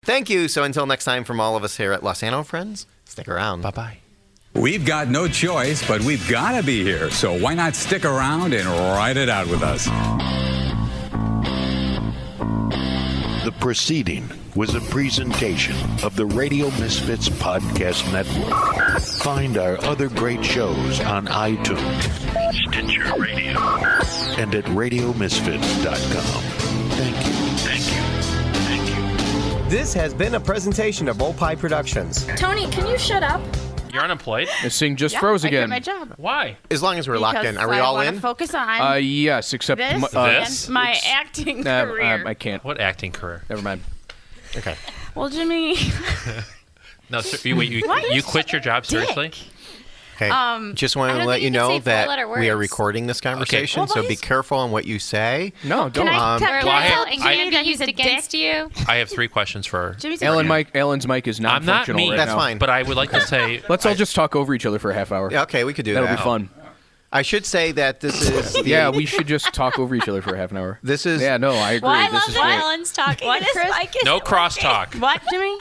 Thank you. So until next time, from all of us here at Lossano Friends, stick around. Bye-bye. We've got no choice, but we've got to be here. So why not stick around and ride it out with us? The proceeding was a presentation of the Radio Misfits Podcast Network. Find our other great shows on iTunes, Stitcher Radio, and at RadioMisfits.com. Thank you. Thank you. Thank you. This has been a presentation of Opie Productions. Tony, can you shut up? You're unemployed? This thing just froze I again. quit my job. Why? As long as we're locked in. Are we all in? Focus on Yes, except this and my acting career. I can't. What acting career? Never mind. Okay. Well, Jimmy. No, you quit your job, seriously? Okay. Just wanted to let you know that we are recording this conversation, so be careful on what you say. No, don't. Can I tell Jimmy that he's against you? I have 3 questions for Alan's mic is not functional me. right That's now. fine. But I would like to say... Let's all just talk over each other for a half hour. Yeah, okay, we could do That'll that. be fun. I should say that this is... Yeah, we should just talk over each other for a half an hour. This is... Yeah, no, I agree. Well, I this love is that great. Alan's talking. What, Chris? No crosstalk. What, Jimmy?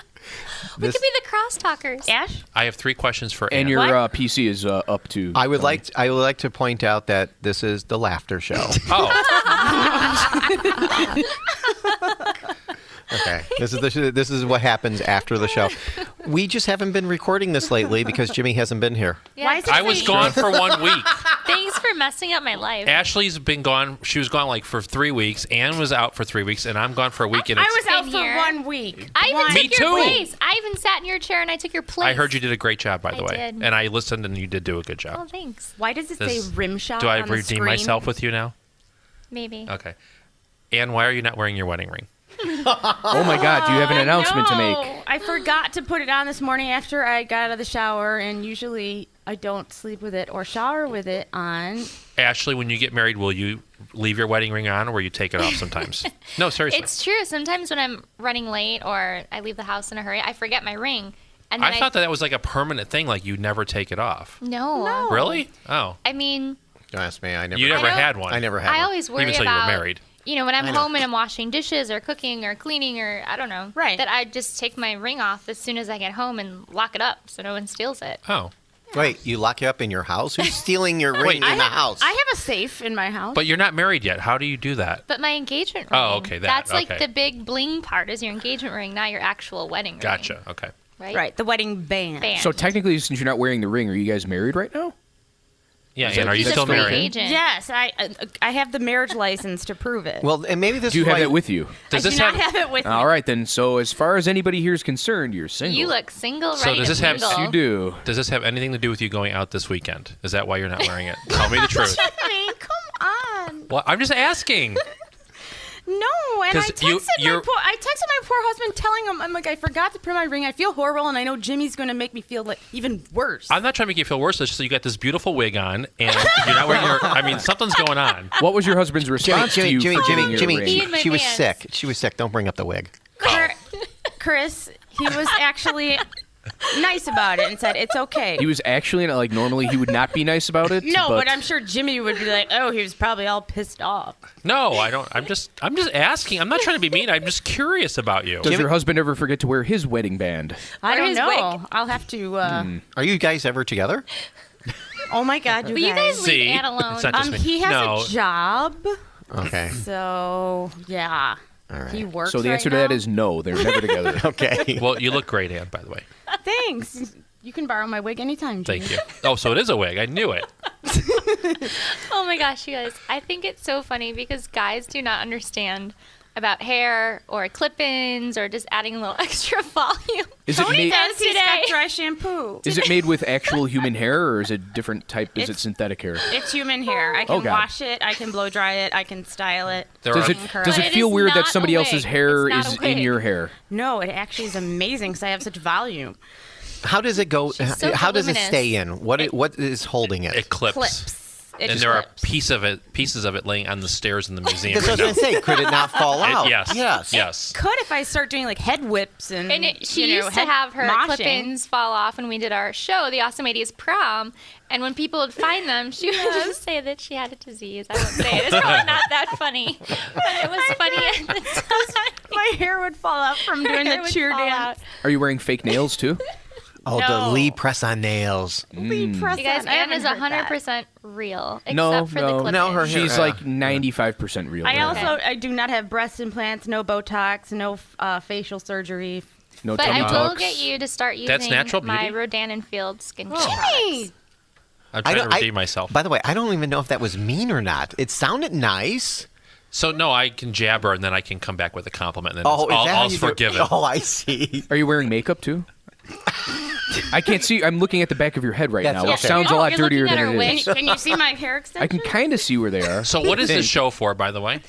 We could be the crosstalkers. Ash? I have 3 questions for And Ann. your PC is up to... I would like to point out that this is the Lafter Show. Oh. Okay. This is what happens after the show. We just haven't been recording this lately because Jimmy hasn't been here. Yeah. Why is it I was gone for 1 week. Thanks for messing up my life. Ashley's been gone. She was gone like for 3 weeks. Ann was out for 3 weeks, and I'm gone for a week. And I it's, was out Been for here. 1 week. I even Me took your too. place. I even sat in your chair and I took your place. I heard you did a great job, by the I way. did. And I listened, and you did do a good job. Oh, thanks. Why does it say rim shot Do I on the redeem screen? myself with you now? Maybe. Okay. Ann, why are you not wearing your wedding ring? Oh, my God. Do you have an announcement to make? I forgot to put it on this morning after I got out of the shower, and usually I don't sleep with it or shower with it on. Ashley, when you get married, will you leave your wedding ring on, or will you take it off sometimes? No, seriously. It's true. Sometimes when I'm running late or I leave the house in a hurry, I forget my ring. And then I thought that was like a permanent thing, like you never take it off. No. Really? Oh. I mean, Don't ask me. I never. You never had one. I never had I one. always worry Even so you about, were married. you know, when I'm I know. home and I'm washing dishes or cooking or cleaning or I don't know. Right. That I just take my ring off as soon as I get home and lock it up so no one steals it. Oh. Wait, you lock it up in your house? Who's stealing your ring in the house? I have a safe in my house. But you're not married yet. How do you do that? But my engagement ring. Oh, okay, that, That's like okay. the big bling part is your engagement ring, not your actual wedding ring. Gotcha. Okay. Right? the wedding band. So technically, since you're not wearing the ring, are you guys married right now? Yeah, Is Ann, are you He's still a free married? agent. Yes, I have the marriage license to prove it. Well, and maybe this Do you is have why it with you? Does I this do not have it with me. All right, then. So as far as anybody here is concerned, you're single. You look single, So right? does this have- single. You do. Does this have anything to do with you going out this weekend? Is that why you're not wearing it? Tell me the truth. I mean, come on. Well, I'm just asking. No, and I 'Cause texted, you're- my poor husband telling him, I'm like, I forgot to put my ring. I feel horrible, and I know Jimmy's going to make me feel like even worse. I'm not trying to make you feel worse. It's just that you got this beautiful wig on, and you're not wearing your... I mean, something's going on. What was your husband's response to you for getting your ring? He in my She was pants. sick. She was sick. Don't bring up the wig. Chris, he was actually nice about it and said, it's okay. He was actually like normally he would not be nice about it. No, but I'm sure Jimmy would be like, oh, he was probably all pissed off. No, I don't. I'm just asking. I'm not trying to be mean. I'm just curious about you. Does your husband ever forget to wear his wedding band? I don't his know. I'll have to. Are you guys ever together? Oh my God, But you guys See? leave Ann alone. It's not just me. He has No. a job, Okay. so yeah. All right. He works. So the right answer to that now. is no. They're never together. Okay. Well, you look great, Ann, by the way. Thanks. You can borrow my wig anytime. Jimmy. Thank you. Oh, so it is a wig. I knew it. Oh my gosh, you guys. I think it's so funny because guys do not understand about hair or clip-ins or just adding a little extra volume. Is it Tony made? does. He's got Today. dry shampoo. Is it made with actual human hair, or is it different type? Is it synthetic hair? It's human hair. I can Oh, God. wash it. I can blow dry it. I can style it. There Does are, it Correct. does But it it feel is weird that not somebody a else's wig. hair It's not is a in wig. your hair? No, it actually is amazing because I have such volume. How does it go? She's so How does it voluminous. stay in? What is holding it? it clips. Clips. And there are pieces of it laying on the stairs in the museum. That's what I was going to say. Could it not fall out? Yes. It could if I start doing like head whips and she used to have her clip-ins fall off when we did our show, The Awesome 80s Prom. And when people would find them, she would just say that she had a disease. I won't say it. It's probably not that funny. But it was funny at the time. My hair would fall out from doing the cheer dance. Are you wearing fake nails too? Oh, the Lee press-on nails. Lee press-on. You guys, Anne is 100% real, except for the clip-in. No, her hair. She's like 95% real. I do not have breast implants, no Botox, no facial surgery. No but tummy I will tucks. get you to start using my Rodan and Field skincare products. I'm trying to redeem myself. By the way, I don't even know if that was mean or not. It sounded nice. So, no, I can jab her, and then I can come back with a compliment, and then all's forgiven. Oh, I see. Are you wearing makeup too? I can't see. I'm looking at the back of your head right now, which okay. sounds a lot dirtier than it is. Can you see my hair extensions? I can kind of see where they are. So what is this show for, by the way?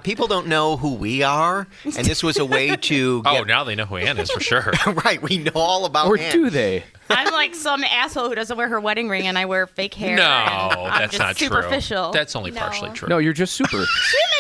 People don't know who we are, and this was a way to get... now they know who Ann is for sure. Right, we know all about Or Ann. do they? I'm like some asshole who doesn't wear her wedding ring, and I wear fake hair. No, that's just not superficial. True. That's only partially true. No, you're just super.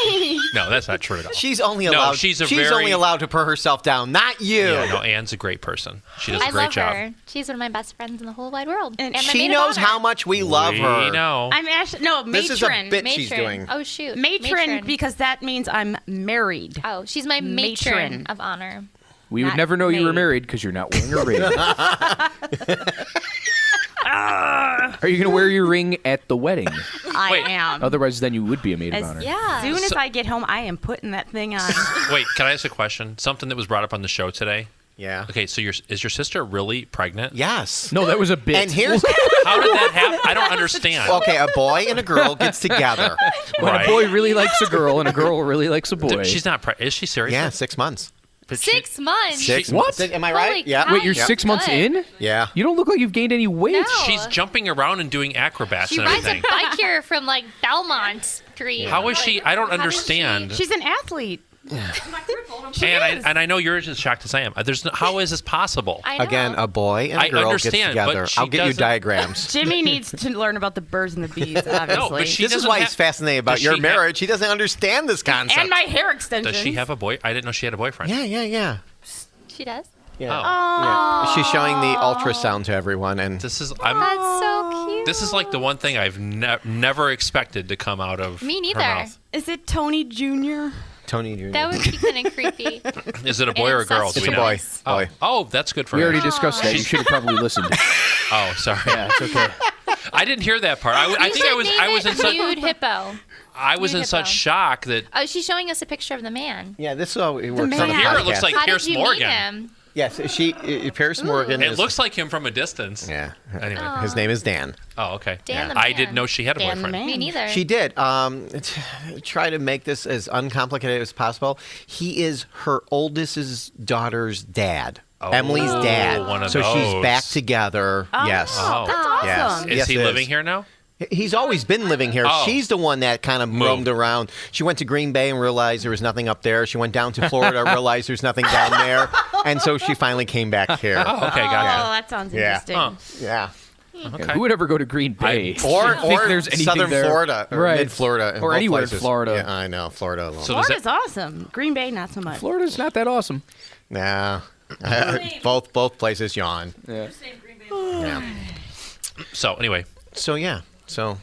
Jimmy! No, that's not true at all. She's only allowed. She's only allowed to put herself down, not you. Yeah, no, Ann's a great person. She does a great job. I love her. She's one of my best friends in the whole wide world. And she knows how much we love her. We know. I'm actually matron. This is a bit she's doing. Oh shoot, matron because that means I'm married. Oh, she's my matron of honor. We would never know you were married because you're not wearing a ring. Are you going to wear your ring at the wedding? I am. Otherwise, then you would be a maid of honor. Yeah. As soon as I get home, I am putting that thing on. Wait, can I ask a question? Something that was brought up on the show today. Yeah. Okay, so is your sister really pregnant? Yes. No, that was a bit. And here's how did that happen? I don't understand. Okay, a boy and a girl gets together. When a boy really likes a girl and a girl really likes a boy. She's not pregnant. Is she serious? Yeah, 6 months. 6 months. 6 what? Am I right? Holy Yeah. cow, Wait, you're 6 months in? Yeah. You don't look like you've gained any weight. No. She's jumping around and doing acrobats She and rides everything. a bike here from like Belmont Street. How is she? I don't understand. She's an athlete. And I know you're as shocked as I am. How is this possible? I know. Again, a boy and a girl gets together. I'll get you diagrams. Jimmy needs to learn about the birds and the bees, obviously. No, but this is why he's fascinated about your marriage. He doesn't understand this concept. And my hair extensions. Does she have a boy? I didn't know she had a boyfriend. Yeah. She does? Yeah. Oh. Yeah. She's showing the ultrasound to everyone, and that's so cute. This is like the one thing I've never expected to come out of Me neither. her mouth. Is it Tony Jr.? Tony Jr. That would be kind of creepy. Is it a boy or a girl? It's a boy. Oh, that's good for we her. We already discussed that. You should have probably listened. Oh, sorry. Yeah, it's okay. I didn't hear that part. I think I was in such nude hippo. I was in such shock that. Oh, she's showing us a picture of the man. Yeah, this is how it works on the Here podcast. it looks like How Pierce did you Morgan. meet him? Yes, Pierce Morgan. It looks like him from a distance. Yeah. Anyway, his name is Dan. Oh, okay. Dan the I man. didn't know she had a boyfriend. Me neither. She did. Try to make this as uncomplicated as possible. He is her oldest daughter's dad. Emily's dad. One of so those. she's back together. Yes. Oh, that's awesome. Is he living here now? He's always been living here. Oh. She's the one that kind of roamed around. She went to Green Bay and realized there was nothing up there. She went down to Florida and realized there's nothing down there. And so she finally came back here. Oh, okay, gotcha. Oh, that sounds interesting. Huh. Yeah. Okay. Who would ever go to Green Bay? Or there's anything southern there. Florida. Or Right. mid-Florida. Or anywhere in places. Florida. Yeah, I know. Florida alone. So Florida's awesome. Green Bay, not so much. Florida's not that awesome. Nah. Both places yawn. Yeah. So anyway. So, yeah. So...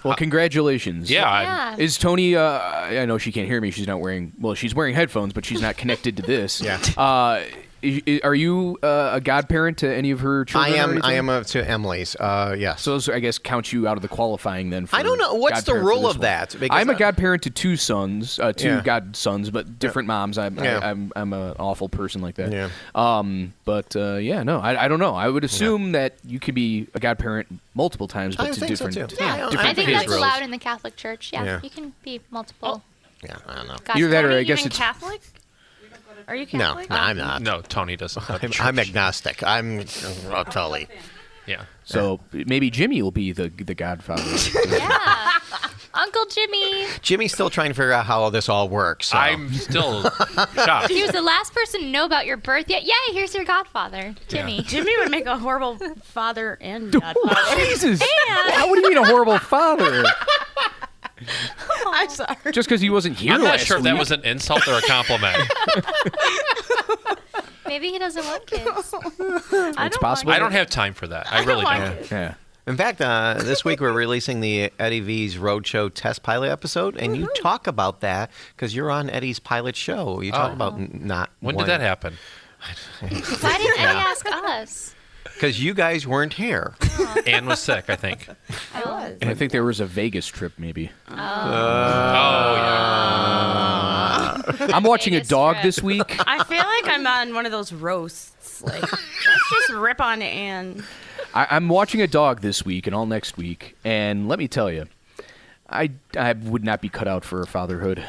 Well, congratulations. Yeah. Is Tony, I know she can't hear me. She's not wearing, she's wearing headphones, but she's not connected to this. Yeah. Are you a godparent to any of her children? I am to Emily's. Yes. So those, I guess, count you out of the qualifying then. For I don't know. What's the godparent for rule this of one. that? Because I'm a godparent to two sons, Yeah. godsons, but different moms. I'm an awful person like that. Yeah. I don't know. I would assume that you could be a godparent multiple times, but I to think so, different. too. Yeah, different I think age that's rules. allowed in the Catholic Church. Yeah, Yeah. you can be multiple. Yeah, I don't know. Either that or Tony, I guess even it's Catholic? Are you No, Catholic? I'm not. No, Tony doesn't. have a church. I'm agnostic. I'm Tully. Yeah. so maybe Jimmy will be the godfather. Yeah. Uncle Jimmy. Jimmy's still trying to figure out how this all works. So. I'm still shocked. He was the last person to know about your birth yet. Yay, here's your godfather, Jimmy. Yeah. Jimmy would make a horrible father and godfather. Jesus. What do you mean a horrible father? I'm sorry. Just because he wasn't here I'm not last sure if that week. was an insult or a compliment. Maybe he doesn't want kids. It's possible. I don't have time for that. I really don't. Yeah. In fact, this week we're releasing the Eddie V's Roadshow test pilot episode, and you talk about that because you're on Eddie's pilot show. You talk about not. When did that happen? Why didn't Eddie ask us? Because you guys weren't here. Ann was sick, I think. I was. And I think there was a Vegas trip, maybe. Oh, yeah. I'm watching a Vegas dog trip. this week. I feel like I'm on one of those roasts. Like, let's just rip on Anne. I'm watching a dog this week and all next week, and let me tell you, I would not be cut out for fatherhood.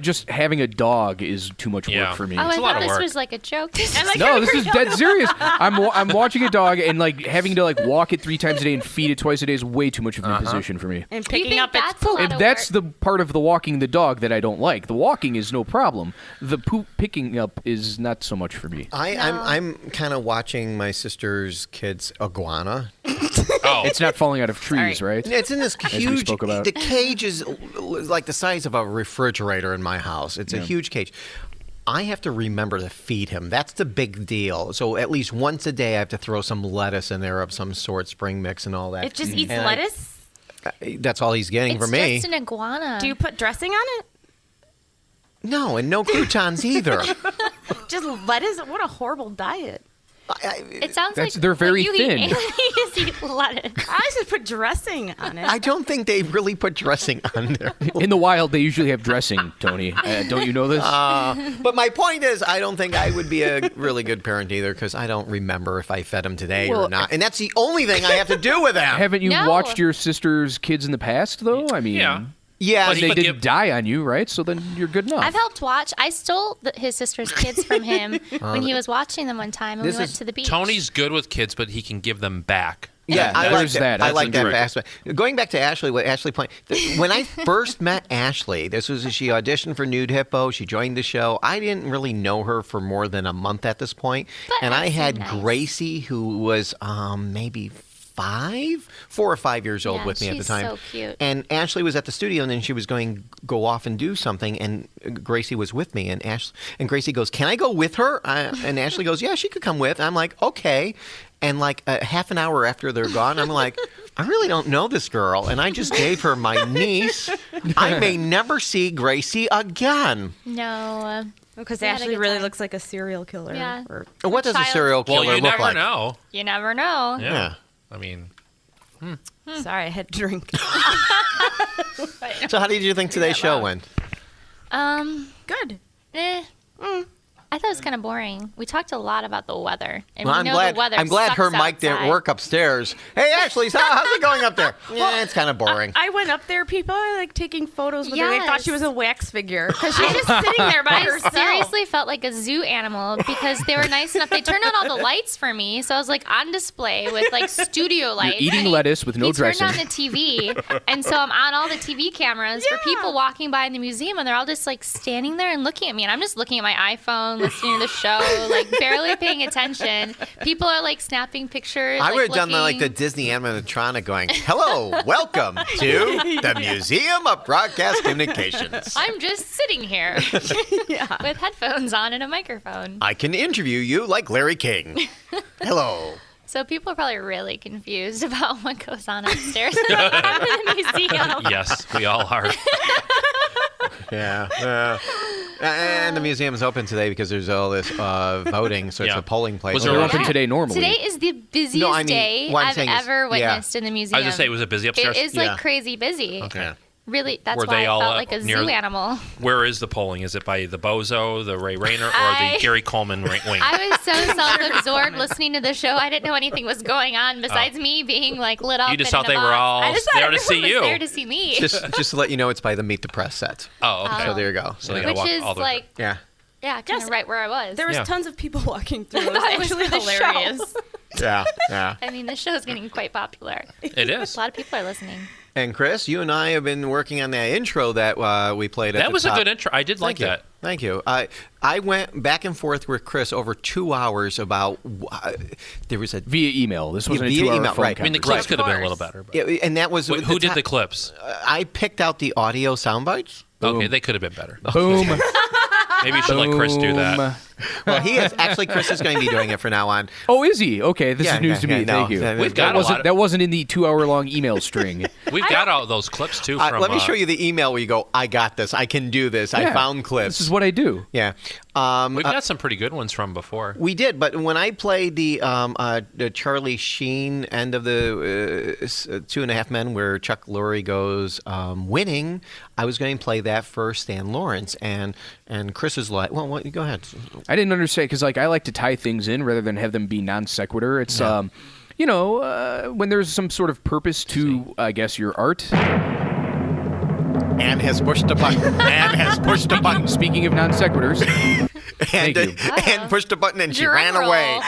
Just having a dog is too much work for me. Oh, I a lot thought of this work. was like a joke. No, this is dead serious. I'm watching a dog and like having to like walk it 3 times a day and feed it twice a day is way too much of an imposition for me. And Do you picking think up its that's a poop. lot And of that's work? the part of the walking the dog that I don't like. The walking is no problem. The poop picking up is not so much for me. I'm kind of watching my sister's kid's iguana. Oh, It's not falling out of trees, right? It's in this we huge. spoke about. The cage is like the size of a refrigerator in my house. It's a huge cage. I have to remember to feed him. That's the big deal. So at least once a day, I have to throw some lettuce in there of some sort, spring mix and all that. It just eats And lettuce? That's all he's getting It's from me. just an iguana. Do you put dressing on it? No, and no croutons either. Just lettuce? What a horrible diet. It sounds That's- like they're very what you thin. Eat aliens eat lettuce. I should put dressing on it. I don't think they really put dressing on there. In the wild, they usually have dressing, Tony. Don't you know this? But my point is, I don't think I would be a really good parent either because I don't remember if I fed him today or not. And that's the only thing I have to do with them. Haven't you No. watched your sister's kids in the past, though? I mean, yeah. Yeah, But they But didn't give- die on you, right? So then you're good enough. I've helped watch. I stole his sister's kids from him when he was watching them one time, and we This went is- to the beach. Tony's good with kids, but he can give them back. Yeah, I like there's that. I That's like that incorrect. aspect. Going back to Ashley, what Ashley pointed, when I first met Ashley, this was she auditioned for Nude Hippo. She joined the show. I didn't really know her for more than a month at this point, But and I Ashley, had nice. Gracie, who was maybe 4 or 5 years old Yeah, with me at the she's time. so cute. And Ashley was at the studio, and then she was going go off and do something, and Gracie was with me, and Gracie goes, "Can I go with her?" And Ashley goes, "Yeah, she could come with." I'm like, "Okay." And like a half an hour after they're gone, I'm like, I really don't know this girl, and I just gave her my niece. I may never see Gracie again. No. Because We had a Ashley good really time. looks like a serial killer. Yeah. Or, What does a Child. serial killer Well, you look never like? know. You never know. Yeah. I mean, sorry, I had to drink. So how did you think today's show went? Good. I thought it was kind of boring. We talked a lot about the weather, and Well, we I'm know glad. the weather I'm glad her sucks mic didn't outside. work upstairs. Hey, Ashley, so how's it going up there? Yeah, it's kind of boring. I went up there. People are like taking photos with her. They thought she was Yes. a wax figure because she's just sitting there by I herself. seriously felt like a zoo animal because they were nice enough. They turned on all the lights for me, so I was like on display with like studio lights. You're eating lettuce with no He dressing. turned on the TV, and so I'm on all the TV cameras for people walking by in the museum, and they're all just like standing there and looking at me, and I'm just looking at my iPhone, listening to the show, like barely paying attention. People are like snapping pictures. I like, would have done like the looking. Disney animatronic going, "Hello, welcome to the Museum of Broadcast Communications. I'm just sitting here with headphones on and a microphone. I can interview you like Larry King. Hello." So people are probably really confused about what goes on upstairs in the museum. yes, we all are. Yeah. And the museum is open today because there's all this voting, so it's Yeah. a polling place. Was They're there open today normally. Today is the busiest No, I mean, day what I'm I've saying is- ever yeah. witnessed in the museum. I was going to say, was it busy upstairs? It is Yeah. like crazy busy. Okay. Really, that's Were why they I all felt like a near- zoo animal. Where is the polling? Is it by the Bozo, the Ray Rayner, or I- the Gary Coleman wing? I was so self-absorbed listening to the show. I didn't know anything was going on besides me being like lit up. You just and thought in a they were box. all I just thought there to everyone see was you. there to see me. just to let you know, it's by the Meet the Press set. Oh, okay. So there you go. So they gotta Which walk is all the like, Yeah. yeah, kind of Yes. right where I was. There was Yeah. tons of people walking through. It was thought it was actually for the show. hilarious. Yeah. I mean, this show is getting quite popular. It is. A lot of people are listening. And Chris, you and I have been working on that intro that we played at That the was top. a good intro. I did like that. Thank you. I went back and forth with Chris over 2 hours about there was a via email. This wasn't via a 2-hour email, phone right? I mean, the clips could have been a little better. But. Yeah, and that was Who did the clips? I picked out the audio sound bites. Okay, they could have been better. Boom. Maybe you should let Chris do that. Well, he is actually. Chris is going to be doing it from now on. Oh, is he? Okay, this is news to me. No, Thank you. We've got a lot. That wasn't in the 2-hour-long email string. We've got all those clips too. From let me show you the email where you go, I got this. I can do this. I found clips. This is what I do. Yeah. We've got some pretty good ones from before. We did, but when I played the Charlie Sheen end of the 2.5 Men, where Chuck Lorre goes winning, I was going to play that for Stan Lawrence, and Chris is like, well, go ahead. I didn't understand because I like to tie things in rather than have them be non sequitur. It's when there's some sort of purpose to, I guess, your art. Anne has pushed a button. Anne has pushed a button. Speaking of non sequiturs, Thank you. Anne pushed a button and she ran away.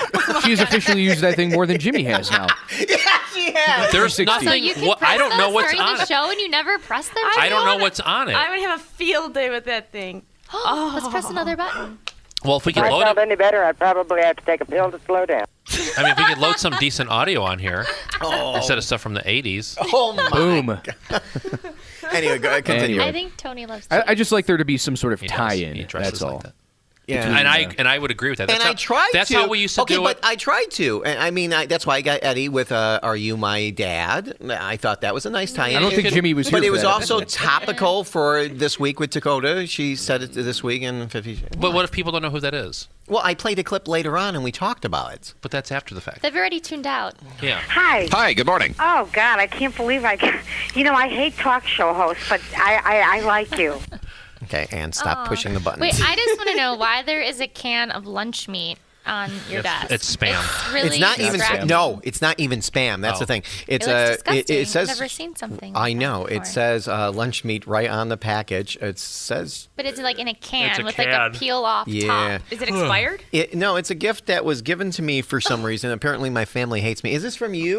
She has officially used that thing more than Jimmy has now. Yeah, she has. There's 16. nothing. So you can press I don't know those what's during on the it. show and you never press them? I don't know what's on it. I would have a field day with that thing. Let's press another button. Well, if we If could I load felt it, any better, I'd probably have to take a pill to slow down. I mean, if we could load some decent audio on here instead of stuff from the 80s. Oh, my. Boom. Anyway, continue. I think Tony loves I just like there to be some sort of He does. tie-in. He dresses That's like all. that. Yeah. And I would agree with that. That's And I how, tried That's to. how we used to do but it. I tried to. And I mean, that's why I got Eddie with Are You My Dad? I thought that was a nice tie-in. I don't think Jimmy was here But it for was that. also topical for this week with Dakota. She said it this week in 50. But what if people don't know who that is? Well, I played a clip later on and we talked about it. But that's after the fact. They've already tuned out. Yeah. Hi. Hi, good morning. Oh, God, I can't believe I hate talk show hosts, but I like you. Okay, and stop pushing the buttons. Wait, I just want to know why there is a can of lunch meat on your desk. It's spam. It's really It's not even distracting. no. It's not even spam. That's the thing. It's It looks disgusting. it says. I've never seen something. I like know. that It before. says lunch meat right on the package. It says. But it's like in a can It's a with can. like a peel off Yeah. top. Is it expired? No, it's a gift that was given to me for some reason. Apparently, my family hates me. Is this from you?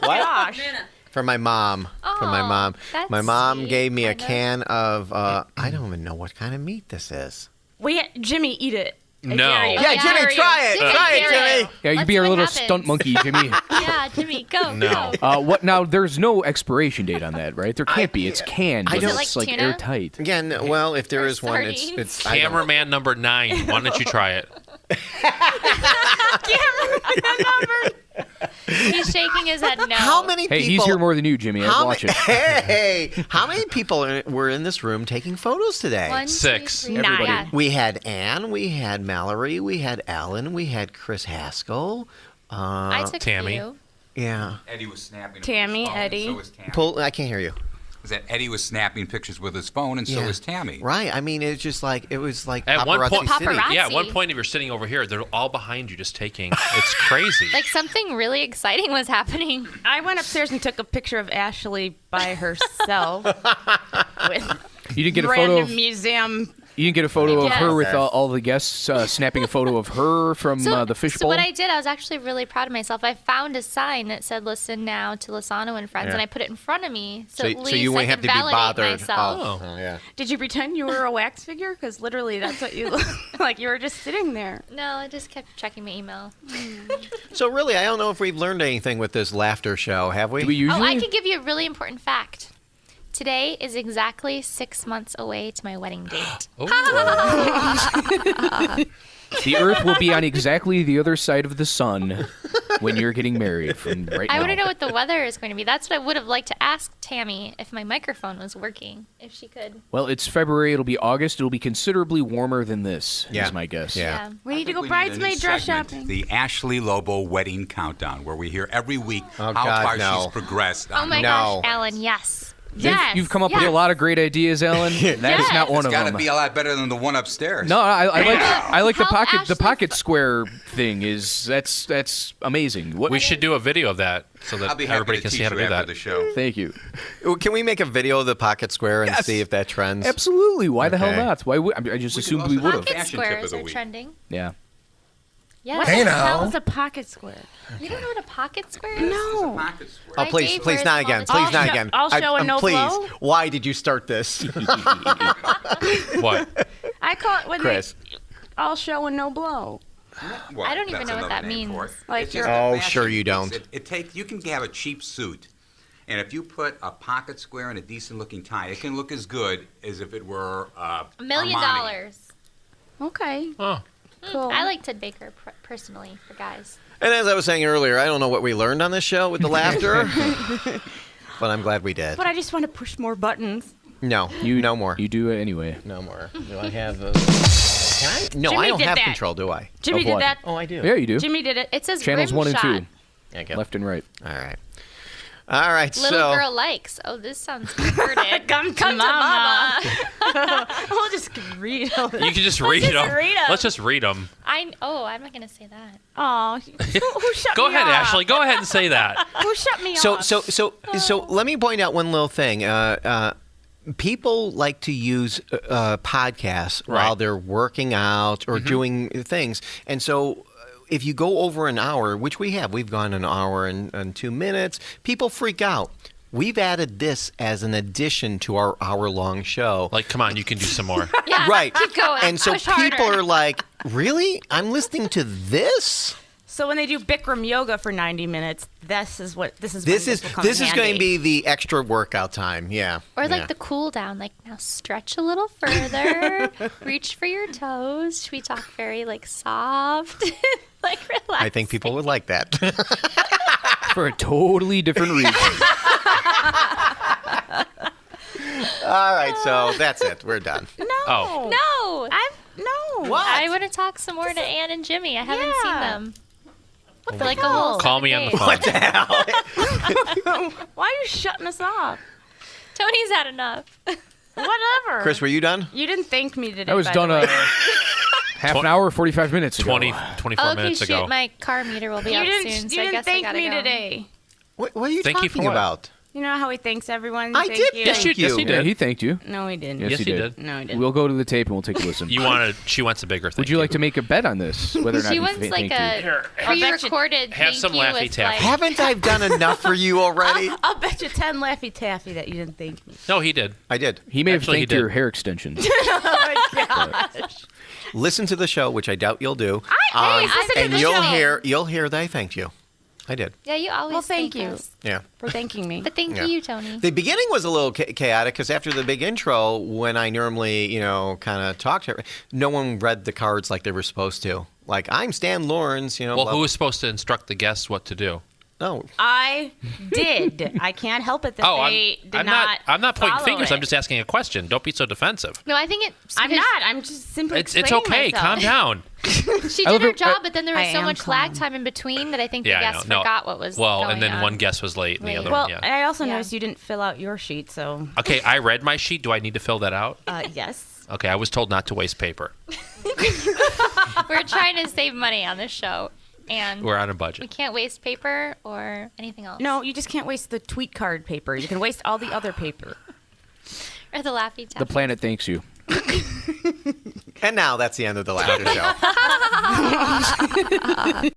Gosh. From my mom. From my Aw, mom. that's My mom sweet, gave me a kind of. can of. I don't even know what kind of meat this is. Wait, Jimmy, eat it. I No. dare you. Oh, Yeah, Jimmy, dare you. try it. Jimmy, Try it, dare Jimmy. you. Yeah, you Let's be see our what little happens. stunt monkey, Jimmy. Yeah, Jimmy, go. No. Go. What now? There's no expiration date on that, right? There can't be. It's canned. I but don't- Is it it's like like tuna? airtight. Again, well, if there Or is one, sardines. it's I don't- Cameraman number 9. Why don't you try it? He's shaking his head no. How many Hey, people? he's here more than you, Jimmy. I'd How watch many, it. hey, how many people were in this room taking photos today? 1, 2, 6. 3, Everybody. yeah. We had Ann, we had Mallory, we had Ellen, we had Chris Haskell. I took Tammy. you. Yeah. Eddie was snapping. Tammy, with his phone, Eddie. And so was Tammy. Pull. I can't hear you. Is that Eddie was snapping pictures with his phone, and so Yeah. was Tammy. Right. I mean, it's just like it was like At one point, paparazzi city. Paparazzi. yeah, at one point, if you're sitting over here, they're all behind you just taking. It's crazy. Like something really exciting was happening. I went upstairs and took a picture of Ashley by herself with You didn't get a random photo of. museum. You didn't get a photo of Yes. her with all the guests snapping a photo of her from the fishbowl. So what I did, I was actually really proud of myself. I found a sign that said "Listen now" to Lossano and Friends, Yeah. and I put it in front of me, so, So, at least so you I wouldn't have could to be validate bothered. myself. Oh, yeah. Did you pretend you were a wax figure? Because literally, that's what you look like. You were just sitting there. No, I just kept checking my email. So really, I don't know if we've learned anything with this Laughter Show, have we? Do we usually? Oh, I could give you a really important fact. Today is exactly 6 months away to my wedding date. The Earth will be on exactly the other side of the sun when you're getting married. From right now. I want to know what the weather is going to be. That's what I would have liked to ask Tammy if my microphone was working, if she could. Well, it's February. It'll be August. It'll be considerably warmer than this. Yeah. Is my guess. Yeah. We need to I go think we need a new bridesmaid dress segment, shopping. The Ashley Lobo Wedding Countdown, where we hear every week Oh, how God, far no. she's progressed. Oh my No. gosh, Alan, yes. Yes. You've come up with a lot of great ideas, Ellen. That is not one It's of got them. to be a lot better than the one upstairs. No, I like the Help pocket. The Ashley. pocket square thing is that's amazing. What? we should do a video of that so that I'll be happy everybody to can teach see how to you do after that. the show. Thank you. Can we make a video of the pocket square and Yes. see if that trends? Absolutely. Why the hell Okay. not? Why would I just We could assumed also we would do have? Pocket Fashion tip of squares the are week. trending. Yeah. Yeah. What the hell is a pocket square? You don't know what a pocket square is? No. Oh, please, not again. Please, not again. I'll show and no please. blow? Why did you start this? What? I call it when Chris. all show and no blow. Well, I don't even that's know what another that name means. for it. Like It's just you're- a Oh, fashion sure you piece. don't. You can have a cheap suit, and if you put a pocket square and a decent-looking tie, it can look as good as if it were $1 million. Armani. Okay. Oh. Cool. I like Ted Baker personally for guys. And as I was saying earlier, I don't know what we learned on this show with the laughter, but I'm glad we did. But I just want to push more buttons. No, no more. You do it anyway. No more. Do I have? Can I? No, Jimmy I don't did have that. control, do I? Jimmy Of did what? that. Oh, I do. Yeah, you do. Jimmy did it. It says Channels rim 1 and shot. 2, Thank you. left and right. All right. All right. Little so. girl likes. Oh, this sounds perverted. Come to mama. We'll just read them. You can just read just them. read 'em. Let's just read them. I'm not gonna say that. Oh, who shut Go me ahead, off? Ashley. Go ahead and say that. Who shut me So, off? so let me point out one little thing. People like to use podcasts while Right. they're working out or doing things, and so. If you go over an hour, which we've gone an hour and 2 minutes, people freak out. We've added this as an addition to our hour-long show. Like, come on, you can do some more. Yeah, Right. keep going. And so Push people harder. are like, really? I'm listening to this? So when they do Bikram yoga for 90 minutes, this is when This is will come this in is going to handy. be the extra workout time. Yeah. Or like yeah. the cool down, like now stretch a little further, reach for your toes. Should we talk very like soft, like relax? I think people would like that. For a totally different reason. All right, so that's it. We're done. No. Oh. No, No. I want to talk some more to Ann and Jimmy. I haven't seen Yeah. them. What the like a whole Call 7 me on the days. phone. What the hell? Why are you shutting us off? Tony's had enough. Whatever. Chris, were you done? You didn't thank me today. I was by done the way. half an hour, 45 minutes ago. 24 Oh, minutes okay, ago. shoot, my car meter will be You up didn't. soon, You so I didn't guess I thank gotta me go. today. What are you Thank you talking for what? about? You know how he thanks everyone? I Thank did you. Yes, you- yes, he Yeah, did. he thanked you. No, he didn't. Yes, he did. No, he didn't. We'll go to the tape and we'll take a listen. She wants a bigger thing. Would you like to make a bet on this? Whether or not She he wants like thanked you? a pre-recorded have thank some you Laffy with Taffy. like Haven't I done enough for you already? I'll bet you 10 Laffy Taffy that you didn't thank me. No, he did. I did. He may have Actually, he thanked your did. hair extensions. Oh my gosh. Listen to the show, which I doubt you'll do. I listen to and the show. you'll hear that I thanked you. I did. Yeah, you always Well, thank you us. Yeah. for thanking me. But thank Yeah. you, Tony. The beginning was a little chaotic because after the big intro, when I normally, kind of talk to her, no one read the cards like they were supposed to. Like, I'm Stan Lawrence, Well, blah- who was supposed to instruct the guests what to do? No. I did. I can't help it that Oh, they did I'm not. I'm not pointing follow fingers. it. I'm just asking a question. Don't be so defensive. No, I think it's. I'm because not. I'm just simply It's explaining okay. myself. Calm down. She I did her love it- job, but then there was I so am much lag calm. time in between that I think Yeah, the I guests know. No. forgot what was Well, going and then on. one guest was late, and the Late. other Well, one. Yeah. I also Yeah. noticed you didn't fill out your sheet, so Okay, I read my sheet. Do I need to fill that out? yes. Okay, I was told not to waste paper. We're trying to save money on this show, and We're on a we budget. can't waste paper or anything else. No, you just can't waste the tweet card paper. You can waste all the other paper. Or the Laffy Taffy. The planet thanks you. And now that's the end of the Laughter Show.